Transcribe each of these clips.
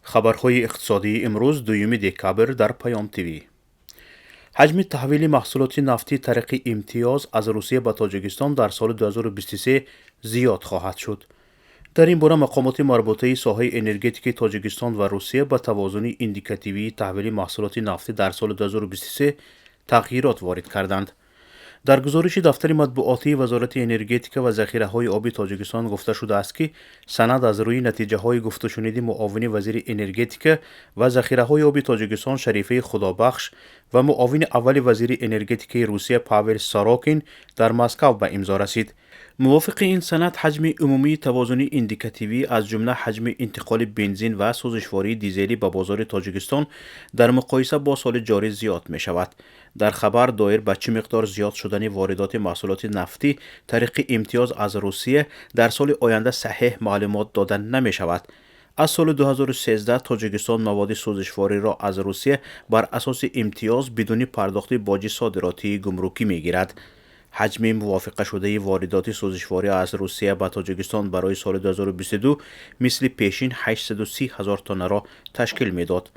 خبرهای اقتصادی امروز دوم دکبر در پیام تیوی. حجم تحویل محصولات نفتی طریق امتیاز از روسیه به تاجیکستان در سال 2023 زیاد خواهد شد. در این باره مقامات مربوطه ساحه انرژتیک تاجیکستان و روسیه به توازن ایندیکاتیوی تحویل محصولات نفتی در سال 2023 تغییرات وارد کردند. در گزارش دفتر مطبوعاتی وزارت انرژتیک و ذخیره‌های آبی تاجیکستان گفته شده است که سند از روی نتیجه‌های گفت و شنید معاون وزیر انرژتیک و ذخیره‌های آبی تاجیکستان شریفه خدابخش و معاون اول وزیر انرژتیک روسیه پاول ساراکین در مسکو به امضا رسید. موافق این سند حجم عمومی توازن ایندیکاتیوی از جمله حجم انتقال بنزین و سوزشواری دیزلی به بازار تاجیکستان در مقایسه با سال جاری زیاد می شود. در خبر دایر به چه مقدار زیاد شدن واردات محصولات نفتی طریق امتیاز از روسیه در سال آینده صحیح معلومات داده نمی شود. از سال 2013 تاجیکستان مواد سوزشواری را از روسیه بر اساس امتیاز بدون پرداخت باج صادراتی گمرکی می گیرد. حجم موافقه شده واردات سوزشواری از روسیه به تاجیکستان برای سال 2022 مثل پیشین 830,000 تن را تشکیل می داد.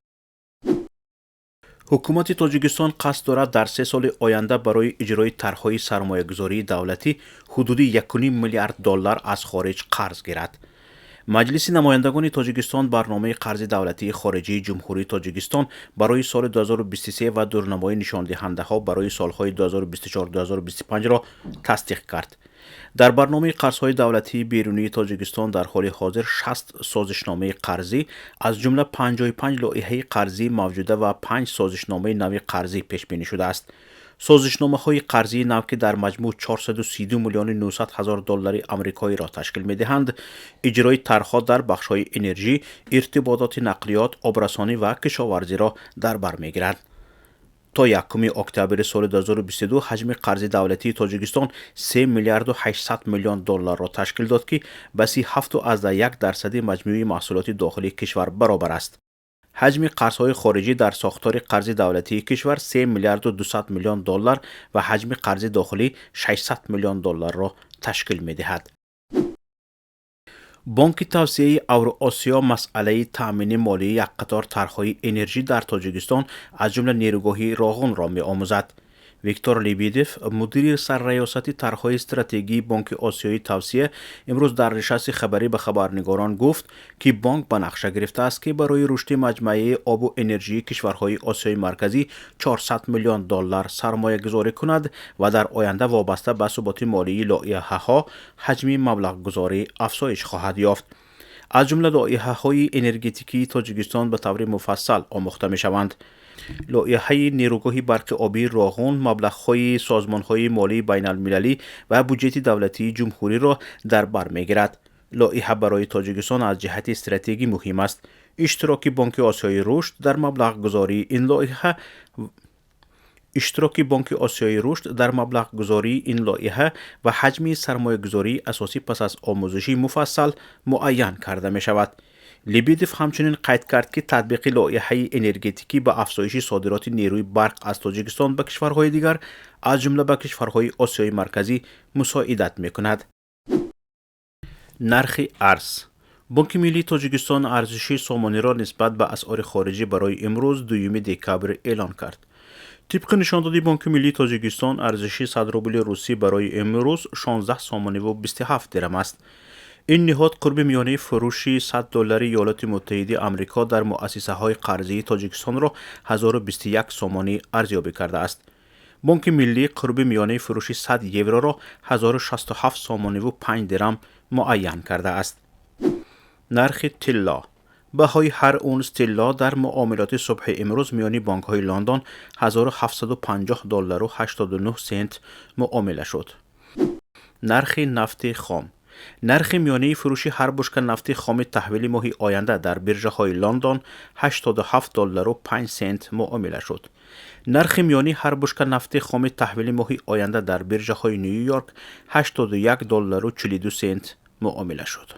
حکومت تاجیکستان قصد دارد در 3 سال آینده برای اجرای طرح‌های سرمایه‌گذاری دولتی حدود 1.5 میلیارد دلار از خارج قرض گیرد. مجلس نمایندگان تاجیکستان برنامه قرض دولتی خارجی جمهوری تاجیکستان برای سال 2023 و دورنمای نشان دهنده ها برای سالهای 2024-2025 را تصدیق کرد. در برنامه قرض‌های دولتی بیرونی تاجیکستان در حال حاضر 60 سازشنامه قرضی از جمله 55 لایحه قرضی موجوده و 5 سازشنامه نوی قرضی پیش بینی شده است. سازشنامه‌های قرضی نو که در مجموع 432 میلیون 900 هزار دلار آمریکایی را تشکیل می‌دهند، اجرای طرح‌ها در بخش‌های انرژی، ارتباطات نقلیات، آبرسانی و کشاورزی را در بر می‌گیرد. تا 1 اکتبر سال 2022 حجم قرض دولتی تاجیکستان 3 میلیارد و 800 میلیون دلار را تشکیل داد که به 37.1% مجموعی محصولات داخلی کشور برابر است. حجم قرض‌های خارجی در ساختار قرض دولتی کشور 3 میلیارد و 200 میلیون دلار و حجم قرض داخلی 600 میلیون دلار را تشکیل می‌دهد. بانک توسعه اوراسیا مسئله تامین مالی یک قطار طرح‌های انرژی در تاجیکستان از جمله نیروگاه راغون را می‌آموزد. ویکتور لیبیدف مدیر سرریاستی طرح‌های استراتژی بانک آسیایی توسعه امروز در نشست خبری به خبرنگاران گفت که بانک به نقشه گرفته است که برای رشد مجموعه آب و انرژی کشورهای آسیای مرکزی 400 میلیون دلار سرمایه گذاری کند و در آینده وابسته به ثبات مالی لایحه‌ها حجم مبلغ گذاری افزایش خواهد یافت. از جمله لایحه‌های انرژتیکی تاجیکستان به طور مفصل آموخته می‌شوند. لایحه نیروگاه برق آبی راغون مبلغ‌های سازمان‌های مالی بین‌المللی و بودجه دولتی جمهوری را در بر می‌گیرد. لایحه برای تاجیکستان از جهت استراتژی مهم است. اشتراک بانک آسیای رشد در مبلغ گذاری این لایحه و حجم سرمایه گذاری اساسی پس از آموزشی مفصل معین کرده می شود. لیبیدف همچنین قید کرد که تطبیق لایحه انرژتیکی به افزایش صادرات نیروی برق از تاجیکستان به کشورهای دیگر از جمله به کشورهای آسیای مرکزی مساعدت می کند. نرخ ارز. بانک ملی تاجیکستان ارزش سامانه را نسبت به اسعار خارجی برای امروز دوم دکبر اعلان کرد. طبق نشاندهی بانک ملی تاجیکستان ارزش 100 روبل روسی برای امروز 16 سامانه و 27 درم است. این نهاد قرب میانه فروش 100 دلار ایالات متحده آمریکا در مؤسسه های قرضی تاجیکستان را 1021 سامانه ارزیابی کرده است. بانک ملی قرب میانه فروش 100 یورو را 1067 سامانه و 5 درم معین کرده است. نرخ طلا. بهای هر اونس طلا در معاملات صبح امروز میان بانک‌های لندن 1750 دلار و 89 سنت معامله شد. نرخ نفت خام. نرخ میانه فروش هر بشکه نفت خام تحویل ماه آینده در بیرژه‌های لندن 87 دلار و 5 سنت معامله شد. نرخ میانه هر بشکه نفت خام تحویل ماه آینده در بیرژه‌های نیویورک 81 دلار و 42 سنت معامله شد.